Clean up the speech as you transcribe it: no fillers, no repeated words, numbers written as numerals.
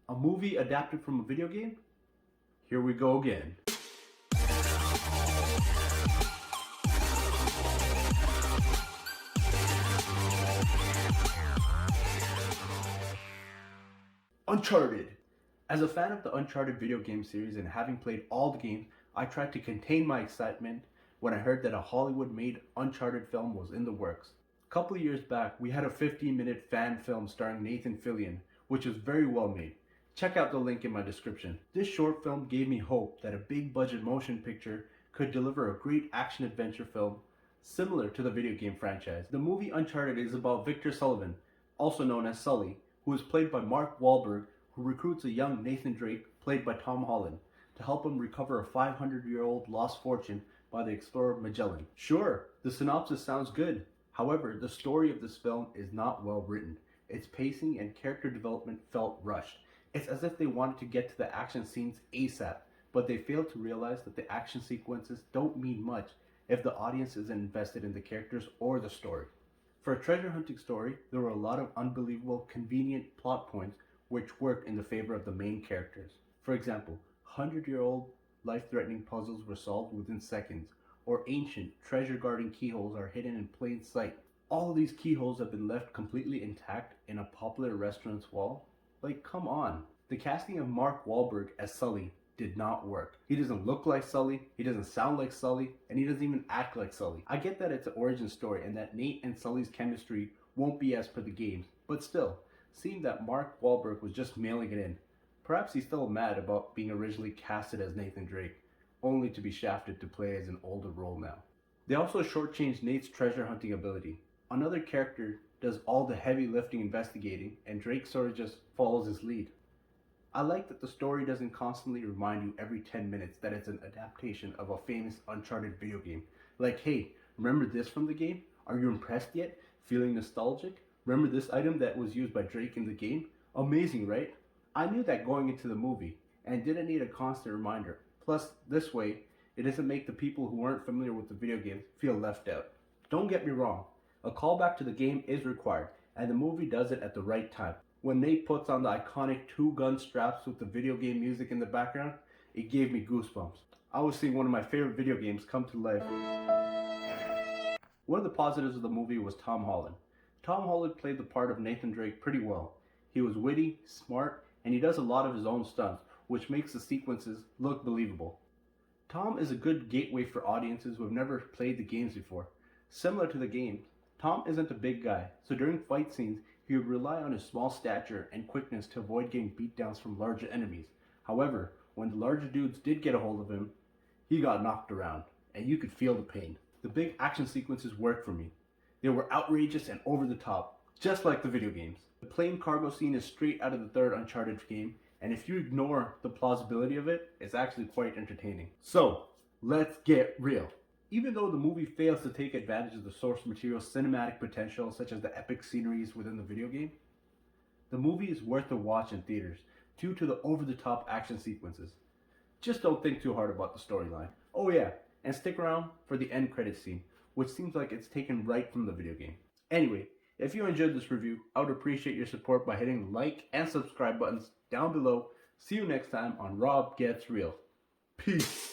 A movie adapted from a video game? Here we go again. Uncharted! As a fan of the Uncharted video game series and having played all the games, I tried to contain my excitement when I heard that a Hollywood-made Uncharted film was in the works. A couple of years back, we had a 15-minute fan film starring Nathan Fillion, which was very well made. Check out the link in my description. This short film gave me hope that a big-budget motion picture could deliver a great action-adventure film similar to the video game franchise. The movie Uncharted is about Victor Sullivan, also known as Sully, who is played by Mark Wahlberg, who recruits a young Nathan Drake, played by Tom Holland, to help him recover a 500-year-old lost fortune by the explorer Magellan. Sure, the synopsis sounds good. However, the story of this film is not well written. Its pacing and character development felt rushed. It's as if they wanted to get to the action scenes ASAP, but they failed to realize that the action sequences don't mean much if the audience isn't invested in the characters or the story. For a treasure hunting story, there were a lot of unbelievable, convenient plot points which worked in the favor of the main characters. For example, 100-year-old life-threatening puzzles were solved within seconds, or ancient treasure-guarding keyholes are hidden in plain sight. All of these keyholes have been left completely intact in a popular restaurant's wall. Like, come on. The casting of Mark Wahlberg as Sully did not work. He doesn't look like Sully, he doesn't sound like Sully, and he doesn't even act like Sully. I get that it's an origin story and that Nate and Sully's chemistry won't be as per the games, but still, seeing that Mark Wahlberg was just mailing it in. Perhaps he's still mad about being originally casted as Nathan Drake, only to be shafted to play as an older role now. They also shortchanged Nate's treasure hunting ability. Another character does all the heavy lifting investigating, and Drake sort of just follows his lead. I like that the story doesn't constantly remind you every 10 minutes that it's an adaptation of a famous Uncharted video game. Like, hey, remember this from the game? Are you impressed yet? Feeling nostalgic? Remember this item that was used by Drake in the game? Amazing, right? I knew that going into the movie, and didn't need a constant reminder. Plus, this way, it doesn't make the people who aren't familiar with the video game feel left out. Don't get me wrong, a callback to the game is required, and the movie does it at the right time. When Nate puts on the iconic two-gun straps with the video game music in the background, it gave me goosebumps. I was seeing one of my favorite video games come to life. One of the positives of the movie was Tom Holland. Tom Holland played the part of Nathan Drake pretty well. He was witty, smart, and he does a lot of his own stunts, which makes the sequences look believable. Tom is a good gateway for audiences who have never played the games before. Similar to the games, Tom isn't a big guy, so during fight scenes, he would rely on his small stature and quickness to avoid getting beatdowns from larger enemies. However, when the larger dudes did get a hold of him, he got knocked around, and you could feel the pain. The big action sequences worked for me. They were outrageous and over the top, just like the video games. The plane cargo scene is straight out of the third Uncharted game, and if you ignore the plausibility of it, it's actually quite entertaining. So, let's get real. Even though the movie fails to take advantage of the source material's cinematic potential, such as the epic sceneries within the video game, the movie is worth a watch in theaters due to the over-the-top action sequences. Just don't think too hard about the storyline. Oh yeah, and stick around for the end credits scene, which seems like it's taken right from the video game. Anyway, if you enjoyed this review, I would appreciate your support by hitting the like and subscribe buttons down below. See you next time on Rob Gets Real. Peace.